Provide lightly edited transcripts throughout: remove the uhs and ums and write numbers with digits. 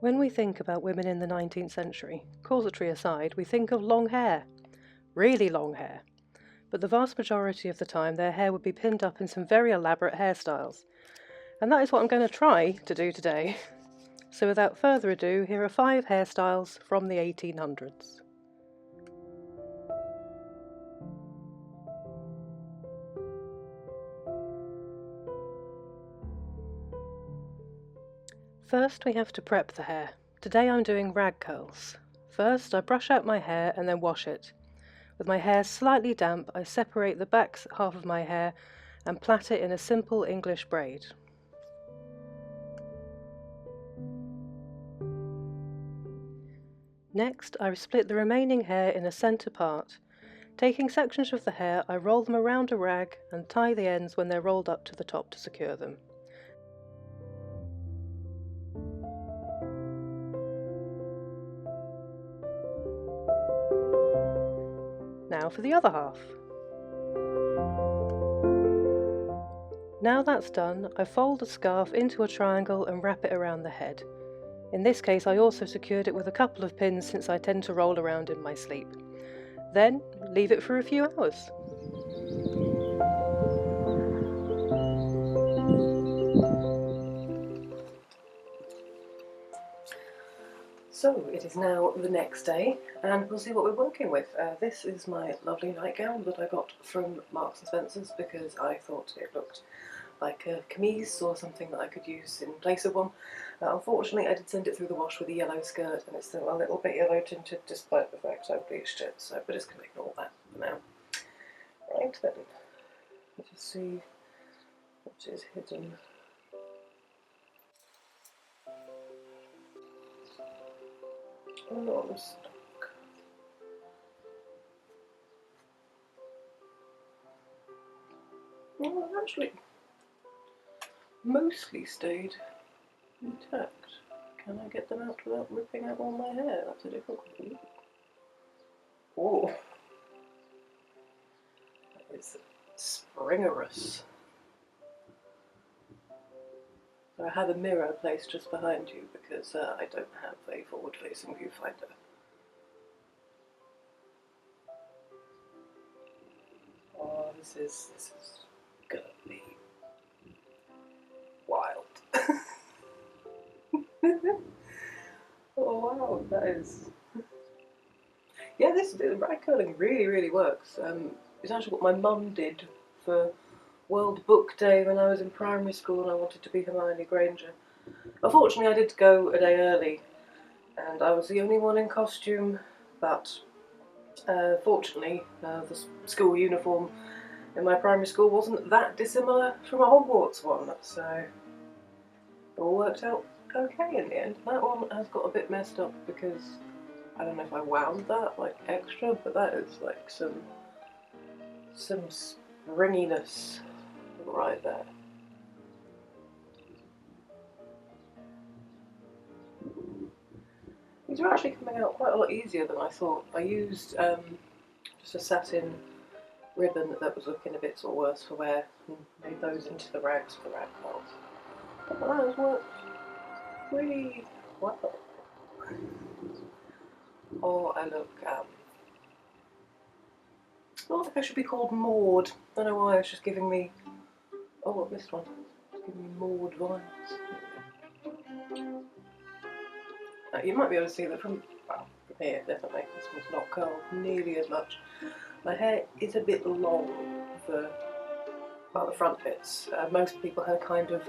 When we think about women in the 19th century, casuistry aside, we think of long hair. Really long hair. But the vast majority of the time their hair would be pinned up in some very elaborate hairstyles. And that is what I'm going to try to do today. So without further ado, here are 5 hairstyles from the 1800s. First we have to prep the hair. Today I'm doing rag curls. First I brush out my hair and then wash it. With my hair slightly damp, I separate the back half of my hair and plait it in a simple English braid. Next, I split the remaining hair in a centre part. Taking sections of the hair, I roll them around a rag and tie the ends when they're rolled up to the top to secure them. Now for the other half. Now that's done, I fold the scarf into a triangle and wrap it around the head. In this case I also secured it with a couple of pins since I tend to roll around in my sleep. Then leave it for a few hours. So it is now the next day and we'll see what we're working with. This is my lovely nightgown that I got from Marks and Spencer's because I thought it looked like a camise or something that I could use in place of one. Unfortunately I did send it through the wash with a yellow skirt and it's still a little bit yellow tinted despite the fact I bleached it, so we're just going to ignore that for now. Right then, let's just see what is hidden. Oh, I'm stuck. Well, I've actually mostly stayed intact. Can I get them out without ripping out all my hair? That's a different question. Oh, that is springerous. So I have a mirror placed just behind you because I don't have a forward-facing viewfinder. Oh, this is gonna be wild. Oh wow, that is. Yeah, this rag curling really works. It's actually what my mum did for World Book Day when I was in primary school and I wanted to be Hermione Granger. Unfortunately I did go a day early and I was the only one in costume, but fortunately the school uniform in my primary school wasn't that dissimilar from a Hogwarts one, so it all worked out okay in the end. That one has got a bit messed up because I don't know if I wound that like extra, but that is like some springiness right there. These are actually coming out quite a lot easier than I thought. I used just a satin ribbon that was looking a bit sort of worse for wear and made those into the rags for rag curls. But that has worked pretty well. Oh, I look, not like I should be called Maud. I don't know why, it's just giving me, oh, I missed one. It's giving me Maud vibes. You might be able to see that from here, definitely. This one's not curled nearly as much. My hair is a bit long for, well, the front bits. Most people have kind of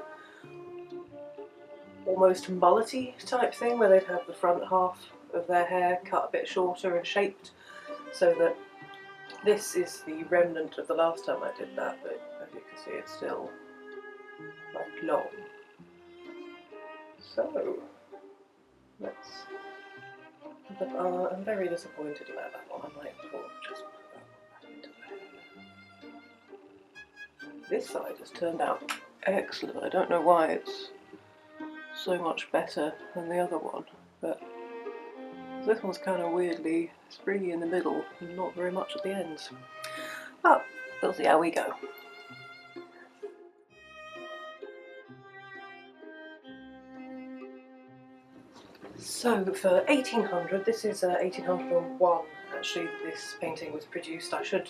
almost mullety type thing where they'd have the front half of their hair cut a bit shorter and shaped, so that this is the remnant of the last time I did that, but as you can see it's still like long. So let's. I'm very disappointed about that one. I might just put that back into there. This side has turned out excellent. I don't know why it's so much better than the other one, but this one's kind of weirdly springy in the middle and not very much at the ends. But we'll see how we go. So for 1800, this is 1801 actually this painting was produced. I should,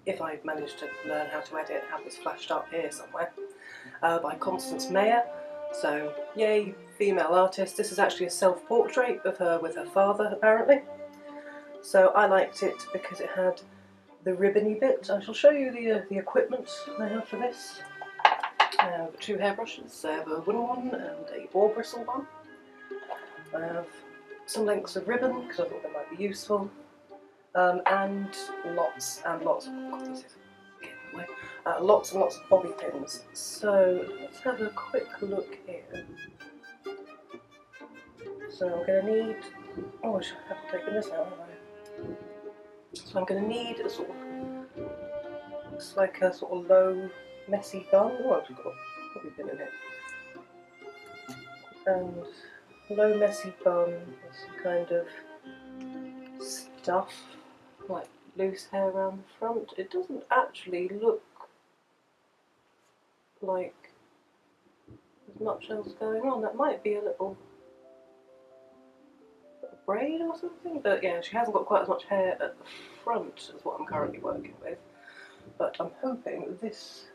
if I manage to learn how to edit, have this flashed up here somewhere, by Constance Mayer. So yay, female artist. This is actually a self-portrait of her with her father apparently. So I liked it because it had the ribbony bit. I shall show you the equipment I have for this. I have 2 hairbrushes. I have a wooden one and a boar bristle one. I have some lengths of ribbon because I thought they might be useful, and lots and lots of lots and lots of bobby pins. So let's have a quick look here. So I'm going to need. Oh, I should have taken this out, haven't I? So I'm going to need a sort of. Looks like a sort of low, messy bun. Oh, I've got a bobby pin in it. And low, messy bun with some kind of stuff, like loose hair around the front. It doesn't actually look like there's much else going on. That might be a little braid or something, but yeah, she hasn't got quite as much hair at the front as what I'm currently working with. But I'm hoping that this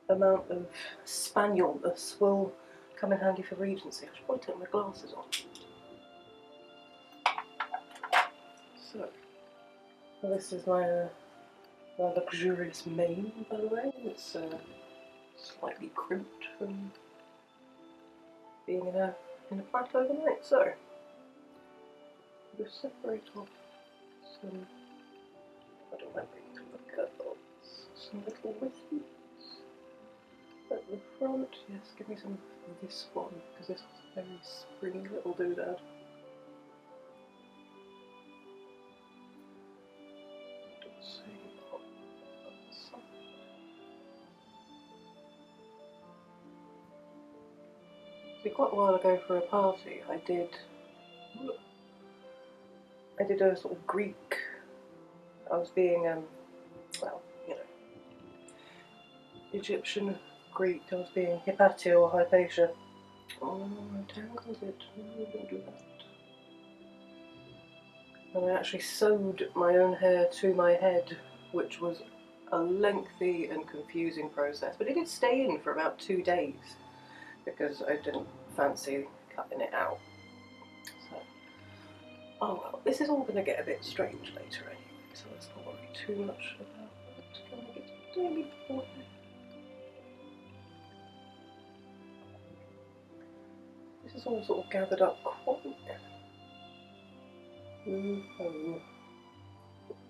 amount of spanielness will come in handy for Regency. I should probably take my glasses on. So, well, this is my luxurious mane, by the way. It's slightly crimped from being in a flat overnight. So, we'll separate off some. I don't like being too much curls. Some little wispies at the front. Yes, give me some of this one because this was a very springy little doodad. Quite a while ago for a party, I did a sort of Greek. I was being well, you know, Egyptian Greek. I was being Hypatia or Hypatia. Oh, I tangled it. No, don't do that. And I actually sewed my own hair to my head, which was a lengthy and confusing process, but it did stay in for about 2 days because I didn't fancy cutting it out. So, oh well, this is all going to get a bit strange later anyway, so let's not worry too much about that. Can I get a tiny bit? This is all sort of gathered up quite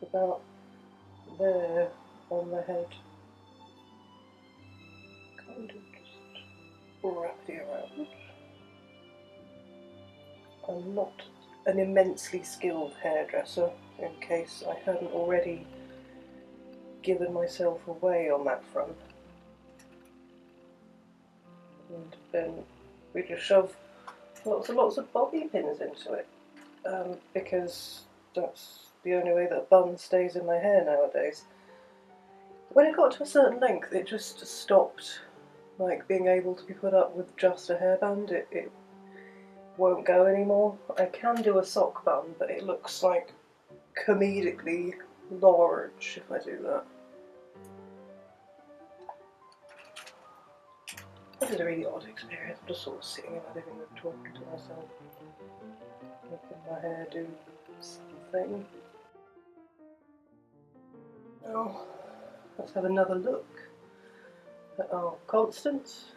about there on the head. Kind of just wrap it around. I'm not an immensely skilled hairdresser, in case I hadn't already given myself away on that front. And then we just shove lots and lots of bobby pins into it, because that's the only way that a bun stays in my hair nowadays. When it got to a certain length, it just stopped like being able to be put up with just a hairband. It won't go anymore. I can do a sock bun, but it looks like comedically large if I do that. This is a really odd experience. I'm just sort of sitting in my living room talking to myself, making my hair do something. Now, let's have another look at our Constance.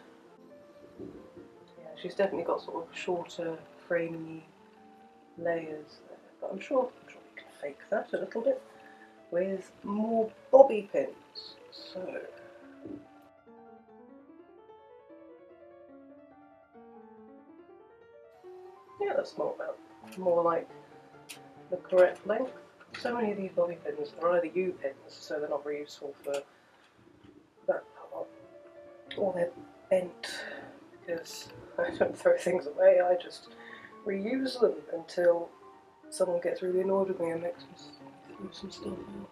Yeah, she's definitely got sort of shorter, framey layers there, but I'm sure we can fake that a little bit with more bobby pins. So, yeah, that's more like the correct length. So many of these bobby pins are either U-pins, so they're not very useful for that part, or they're bent, because I don't throw things away, I just reuse them until someone gets really annoyed with me and makes me throw some stuff out.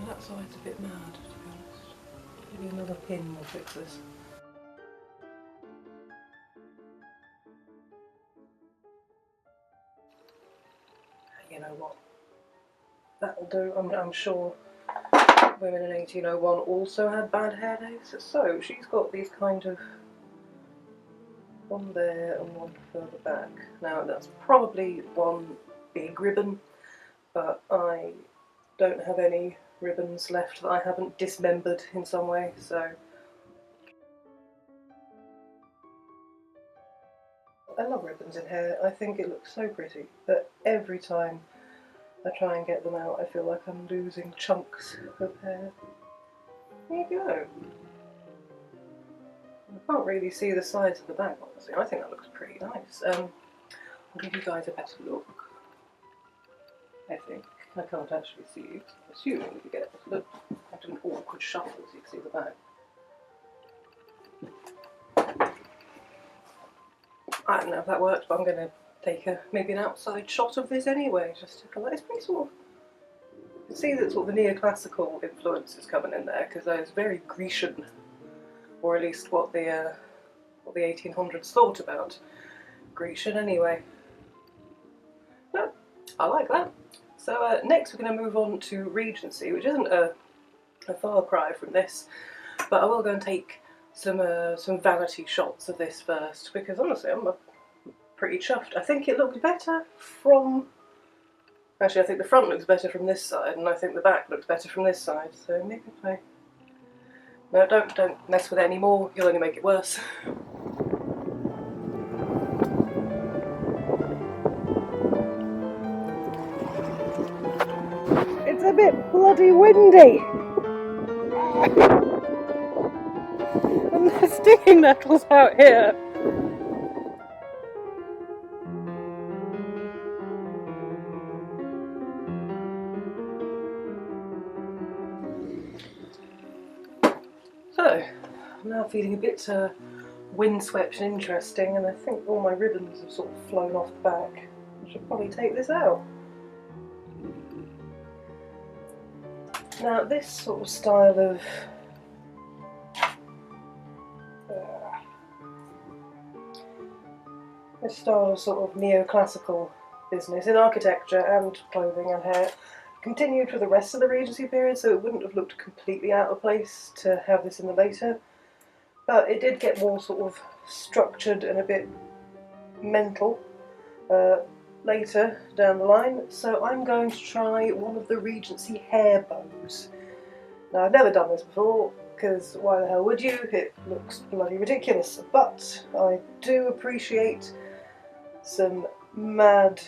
that side's a bit mad, to be honest. Maybe another pin will fix this. You know what? That'll do. I'm sure women in 1801 also had bad hair days. So she's got these kind of one there and one further back. Now that's probably one big ribbon, but I don't have any ribbons left that I haven't dismembered in some way, so I love ribbons in hair. I think it looks so pretty, but every time I try and get them out I feel like I'm losing chunks of hair. There you go. I can't really see the sides of the back, honestly. I think that looks pretty nice. I'll give you guys a better look. I think. I can't actually see you. Assuming you get a look. I do an awkward shuffle so you can see the back. I don't know if that worked, but I'm going to take maybe an outside shot of this anyway, just to feel like it's pretty sort of. You can see that sort of the neoclassical influence is coming in there, because it's very Grecian, or at least what the 1800s thought about Grecian anyway. No, I like that. So next we're going to move on to Regency, which isn't a far cry from this, but I will go and take some vanity shots of this first, because honestly I'm pretty chuffed. I think it looks better from... Actually, I think the front looks better from this side, and I think the back looks better from this side, so maybe if I... No, don't mess with it anymore, you'll only make it worse. It's a bit bloody windy! And there's stinging nettles out here! So, I'm now feeling a bit windswept and interesting, and I think all my ribbons have sort of flown off the back. I should probably take this out. Now, this sort of style of sort of neoclassical business in architecture and clothing and hair continued for the rest of the Regency period, so it wouldn't have looked completely out of place to have this in the later. But it did get more sort of structured and a bit mental later down the line, so I'm going to try one of the Regency hair bows. Now, I've never done this before, because why the hell would you? It looks bloody ridiculous, but I do appreciate some mad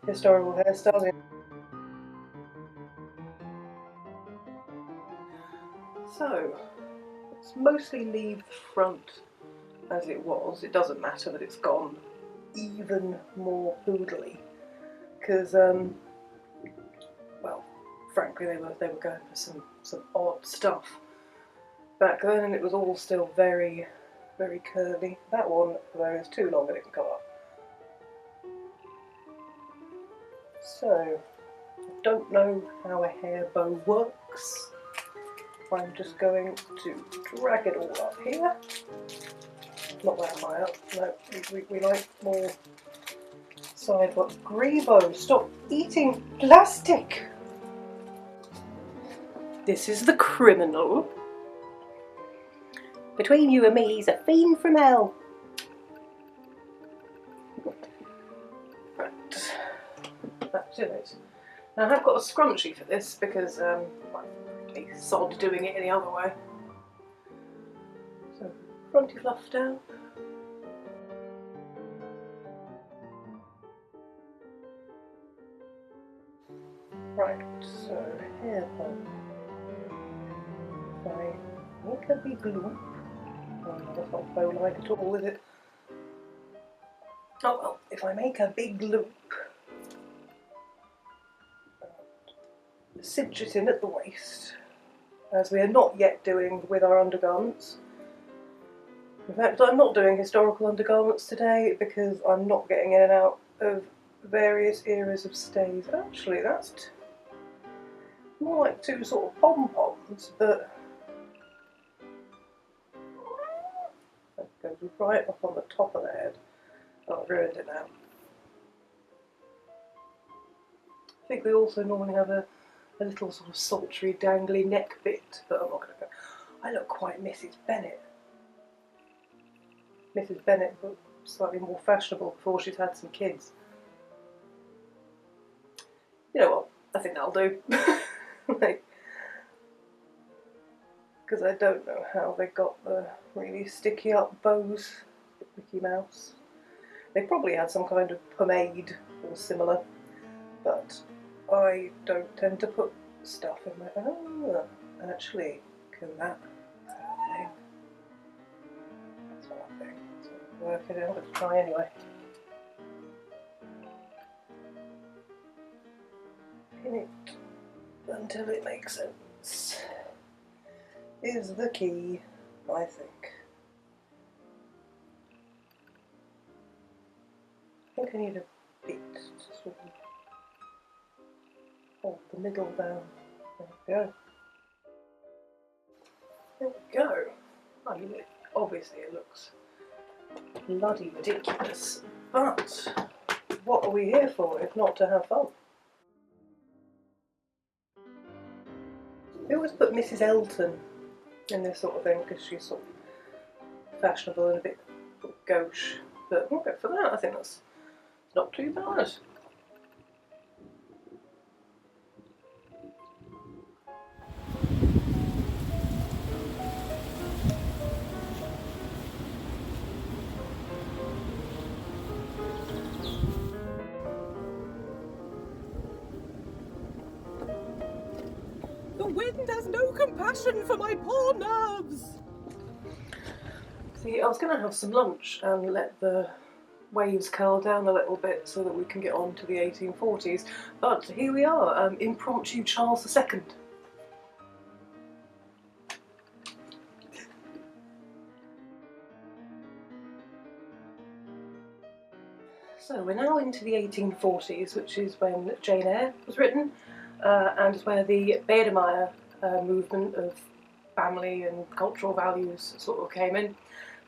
historical hairstyles. So, let's mostly leave the front as it was. It doesn't matter that it's gone even more poodly, because well, frankly they were going for some odd stuff back then, and it was all still very, very curly. That one though is too long and it can come up. So, I don't know how a hair bow works. I'm just going to drag it all up here. Not that high up, no, we like more side, but Grebo, stop eating plastic! This is the criminal. Between you and me, he's a fiend from hell. Right, back to it. Now I have got a scrunchie for this because I'm really sod doing it any other way. So, fronty fluff down. Right, so hair bow. If I make a big loop. Oh no, that's not bow-like at all, is it? Oh well, if I make a big loop, cinch it in at the waist, as we are not yet doing with our undergarments. In fact, I'm not doing historical undergarments today because I'm not getting in and out of various eras of stays. Actually, more like two sort of pom-poms, but that goes right up on the top of the head. Oh, I've ruined it now. I think they also normally have a little sort of sultry, dangly neck bit, but I'm not going to go. I look quite Mrs. Bennet. Mrs. Bennet, but slightly more fashionable before she's had some kids. You know what? I think that'll do. Because I don't know how they got the really sticky up bows with Mickey Mouse. They probably had some kind of pomade or similar, but I don't tend to put stuff in my. Oh, actually, can that thing? That's what I think. So work it out. Let's try anyway. Pin it until it makes sense. Is the key, I think. I think I need a bit to sort of hold the middle down. There we go. There we go. I mean, obviously it looks bloody ridiculous, but what are we here for if not to have fun? We always put Mrs. Elton in this sort of thing because she's sort of fashionable and a bit gauche, but we'll go for that. I think that's not too bad. The wind has no compassion for my poor nerves. See, I was going to have some lunch and let the waves curl down a little bit so that we can get on to the 1840s, but here we are, impromptu Charles II. So we're now into the 1840s, which is when Jane Eyre was written, and is where the Biedermeier movement of family and cultural values sort of came in.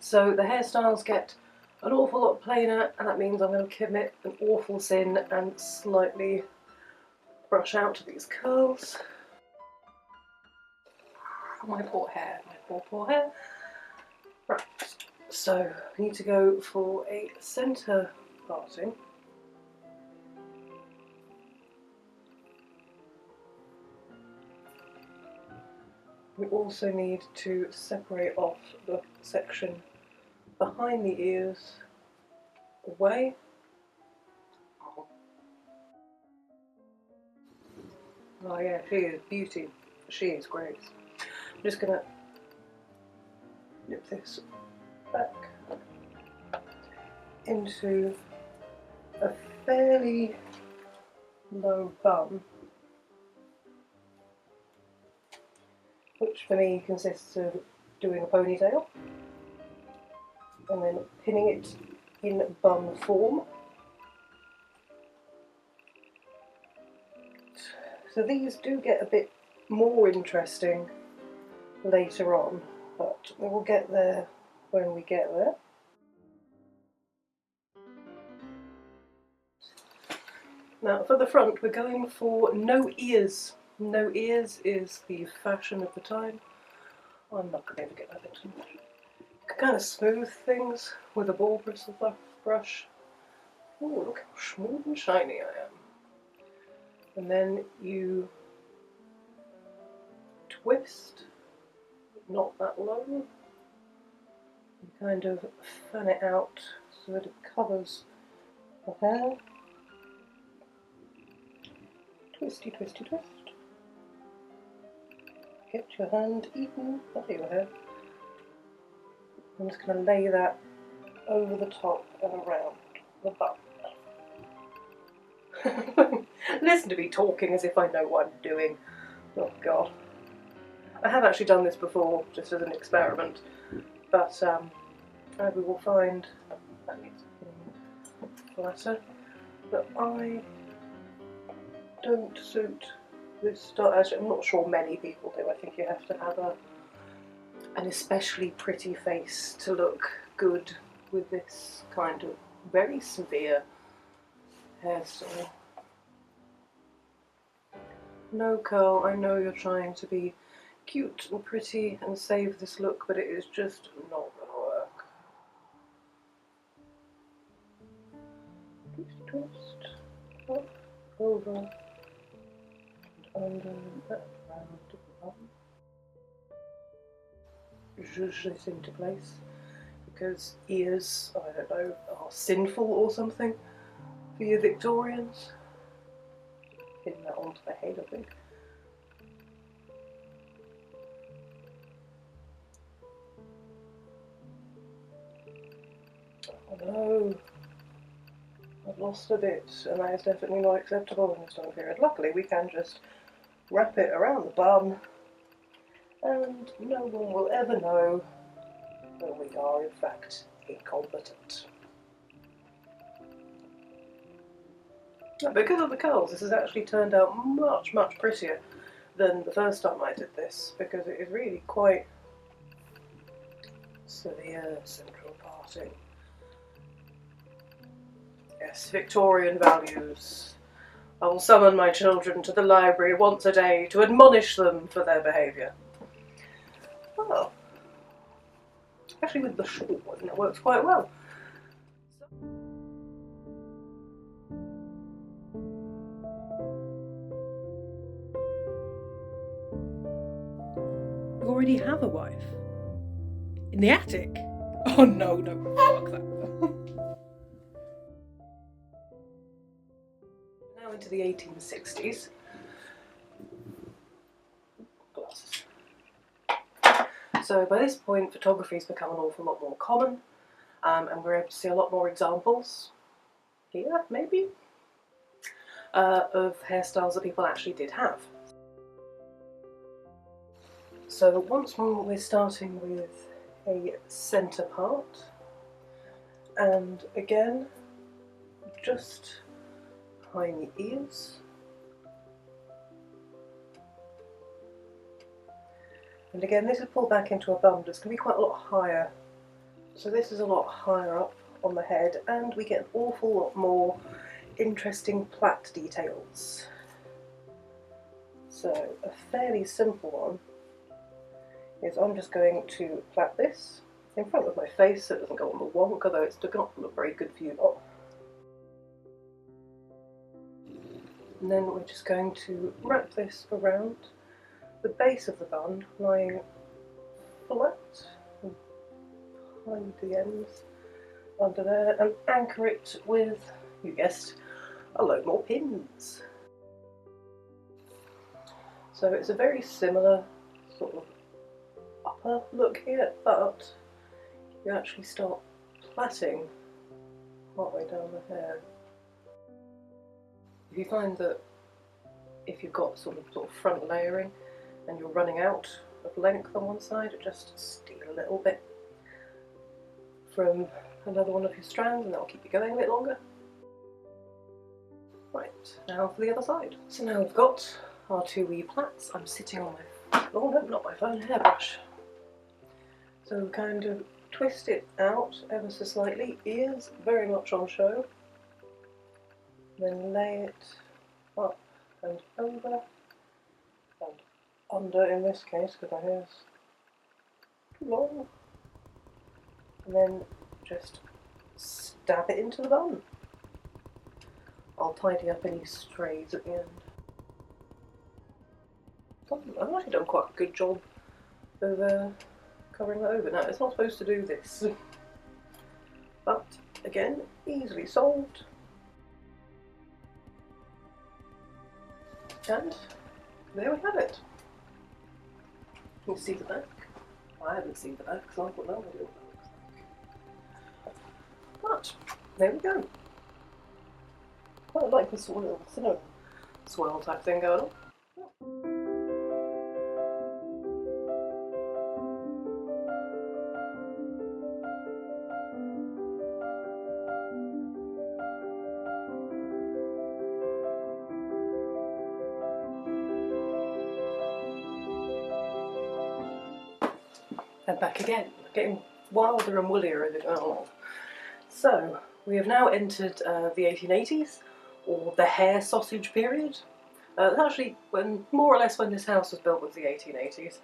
So the hairstyles get an awful lot plainer, and that means I'm going to commit an awful sin and slightly brush out these curls. My poor hair, my poor hair. Right, so we need to go for a centre parting. We also need to separate off the section behind the ears away. Oh yeah, she is beauty. She is great. I'm just going to nip this back into a fairly low bun, which for me consists of doing a ponytail and then pinning it in bun form. So these do get a bit more interesting later on, but we will get there when we get there. Now for the front we're going for no ears. No ears is the fashion of the time. I'm not going to ever get that into much. You can kind of smooth things with a ball bristle brush. Oh, look how smooth and shiny I am. And then you twist, not that low. You kind of fan it out so that it covers the hair. Twisty, twisty, twist. Get your hand even by your hair. I'm just going to lay that over the top and around the bun. Listen to me talking as if I know what I'm doing. Oh god. I have actually done this before, just as an experiment, but we will find that needs flatter, that I don't suit this style, actually, I'm not sure many people do. I think you have to have an especially pretty face to look good with this kind of very severe hairstyle. No curl, I know you're trying to be cute and pretty and save this look, but it is just not gonna work. Twist, twist, up, over, and under, and around the bum. Zhuzh this into place, because ears, I don't know, are sinful or something for you Victorians. Pin that onto the head, I think. Oh no, I've lost a bit, and that is definitely not acceptable in this time period. Luckily, we can just wrap it around the bum, and no one will ever know that we are in fact incompetent. Because of the curls, this has actually turned out much, much prettier than the first time I did this, because it is really quite severe central parting. Yes, Victorian values. I will summon my children to the library once a day to admonish them for their behaviour. Oh. Actually with the shawl, I think that works quite well. You already have a wife? In the attic? Oh no, no, fuck that. Now into the 1860s. Glasses. So by this point, photography's become an awful lot more common, and we're able to see a lot more examples, here maybe, of hairstyles that people actually did have. So once more we're starting with a centre part, and again just behind the ears, and again this is pulled back into a bun, but it's going to be quite a lot higher, so this is a lot higher up on the head, and we get an awful lot more interesting plait details. So a fairly simple one is I'm just going to plait this in front of my face so it doesn't go on the wonk, although it's not look very good for you. Oh. And then we're just going to wrap this around the base of the bun, lying flat and behind the ends under there, and anchor it with, you guessed, a load more pins. So it's a very similar sort of upper look here, but you actually start plaiting partway down the hair. If you find that if you've got sort of front layering and you're running out of length on one side, just steal a little bit from another one of your strands and that'll keep you going a bit longer. Right, now for the other side. So now we've got our two wee plaits. I'm sitting on my, oh no, not my phone, hairbrush. So kind of twist it out ever so slightly, ears very much on show. Then lay it up and over and under in this case because my hair's too long. And then just stab it into the bun. I'll tidy up any strays at the end. I've actually done quite a good job of covering that over. Now it's not supposed to do this, but again, easily solved. And there we have it. You can see the back. I haven't seen the back because I've got no idea what that looks like. But there we go. Quite like this sort of little cinnamon swirl type thing going on. and back again, getting wilder and woollier as it goes along. So, we have now entered the 1880s, or the hair sausage period. Actually, more or less when this house was built was the 1880s.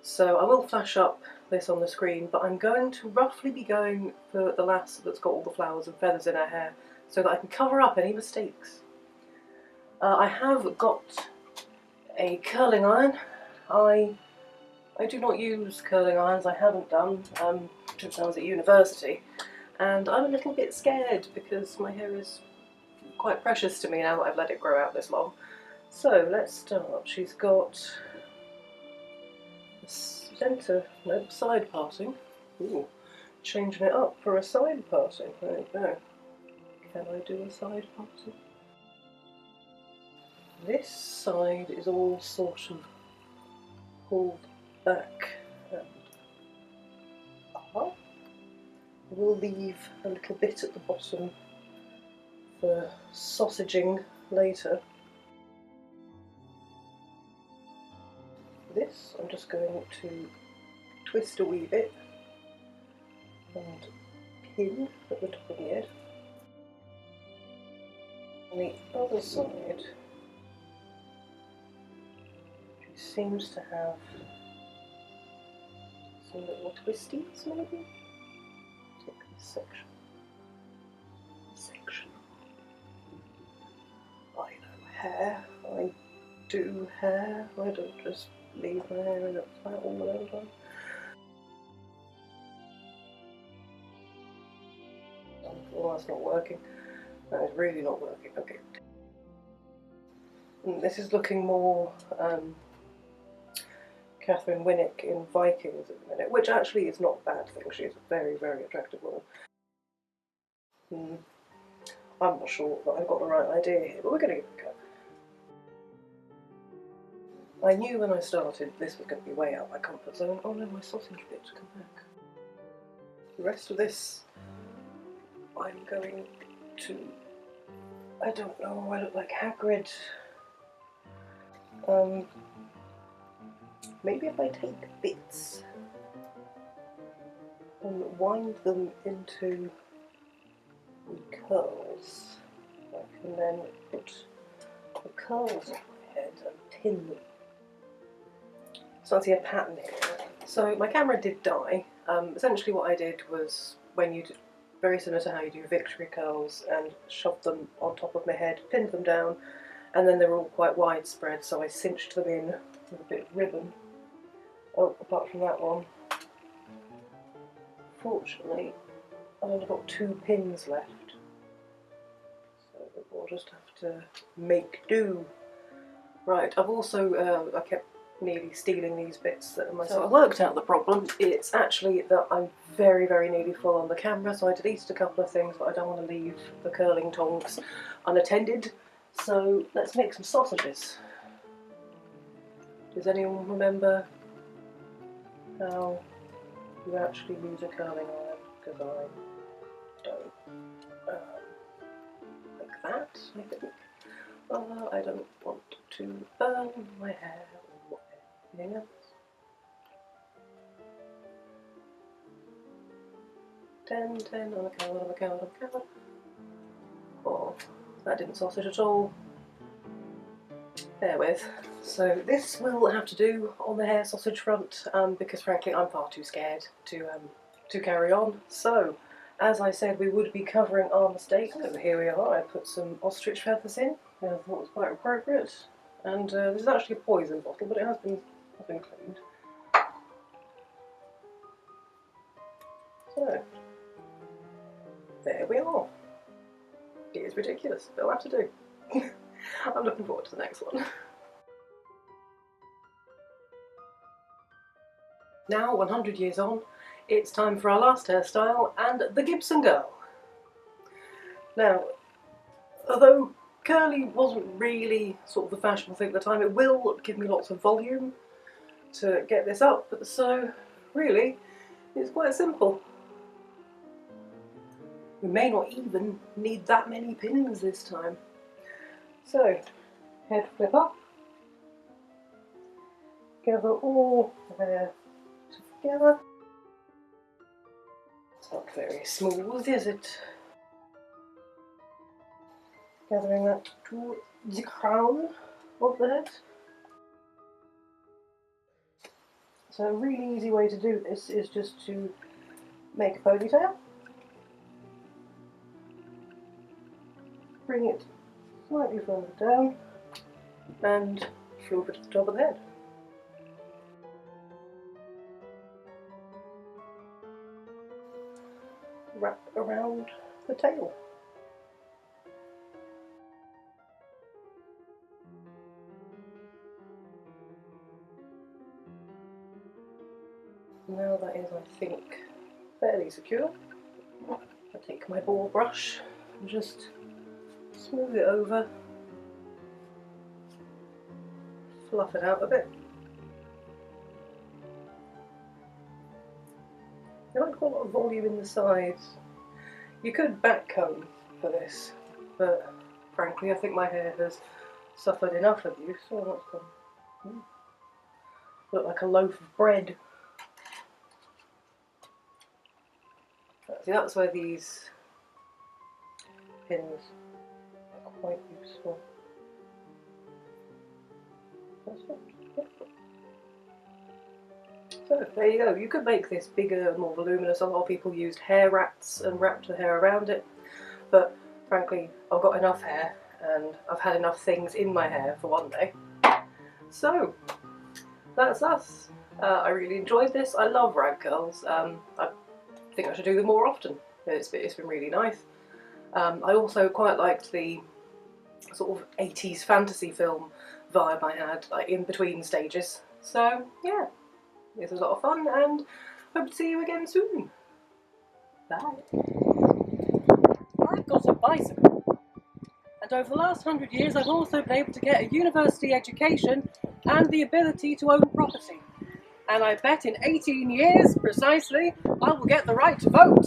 So I will flash up this on the screen, but I'm going to roughly be going for the lass that's got all the flowers and feathers in her hair, so that I can cover up any mistakes. I have got a curling iron. I do not use curling irons, I haven't done since I was at university, and I'm a little bit scared because my hair is quite precious to me now that I've let it grow out this long. So let's start. She's got a side parting. Ooh, changing it up for a side parting. There you go. Can I do a side parting? This side is all sort of pulled back and up. We'll leave a little bit at the bottom for sausaging later. This I'm just going to twist a wee bit and pin at the top of the head. On the other side, she seems to have some little twisties maybe. Take this section. I know hair, I do hair, I don't just leave my hair in a flat all the time. Oh, that's not working. That is really not working. Okay. And this is looking more Catherine Winnick in Vikings at the minute, which actually is not a bad thing. She's a very, very attractive woman. I'm not sure that I've got the right idea here, but we're going to give it a go. I knew when I started this was going to be way out of my comfort zone. Oh no, my sausage bit's come back. The rest of this I'm going to... I don't know, I look like Hagrid. Maybe if I take bits and wind them into curls, I can then put the curls on my head and pin them. So I see a pattern here. So my camera did die. Essentially what I did was, very similar to how you do victory curls, and shoved them on top of my head, pinned them down, and then they were all quite widespread, so I cinched them in with a bit of ribbon. Oh, apart from that one. Fortunately, I've only got 2 pins left, so we'll just have to make do. Right, I've also, I kept nearly stealing these bits that are myself. So I worked out the problem. It's actually that I'm very, very nearly full on the camera, so I deleted a couple of things, but I don't want to leave the curling tongs unattended. So let's make some sausages. Does anyone remember how you actually use a curling iron? Because I don't. Like that, I think. I don't want to burn my hair or anything else. 10, 10, on a count, on a count, on a count. Oh, that didn't sausage at all. Bear with. So this will have to do on the hair sausage front, because frankly I'm far too scared to carry on. So, as I said, we would be covering our mistakes. So here we are. I put some ostrich feathers in. I thought it was quite appropriate. And this is actually a poison bottle, but it has been cleaned. So, there we are. It is ridiculous. It'll have to do. I'm looking forward to the next one. Now, 100 years on, it's time for our last hairstyle, and the Gibson Girl. Now, although curly wasn't really sort of the fashionable thing at the time, it will give me lots of volume to get this up, so really, it's quite simple. We may not even need that many pins this time. So, head flip up, gather all the hair together. Not very smooth, is it? Gathering that to the crown of the head. So a really easy way to do this is just to make a ponytail, bring it slightly further down, and flip it to the top of the head. Wrap around the tail. Now that is, I think, fairly secure. I take my ball brush and just smooth it over, fluff it out a bit. I like quite a lot of volume in the sides. You could back comb for this, but frankly I think my hair has suffered enough abuse, so I'm not going to look like a loaf of bread. See, that's where these pins are quite useful. That's it. Yep. So there you go. You could make this bigger, more voluminous. A lot of people used hair wraps and wrapped the hair around it, but frankly I've got enough hair and I've had enough things in my hair for one day. So that's us. I really enjoyed this. I love rag curls. I think I should do them more often. It's been really nice. I also quite liked the sort of 80s fantasy film vibe I had, like in between stages. So yeah, this was a lot of fun and hope to see you again soon. Bye. I've got a bicycle, and over the last 100 years I've also been able to get a university education and the ability to own property. And I bet in 18 years, precisely, I will get the right to vote.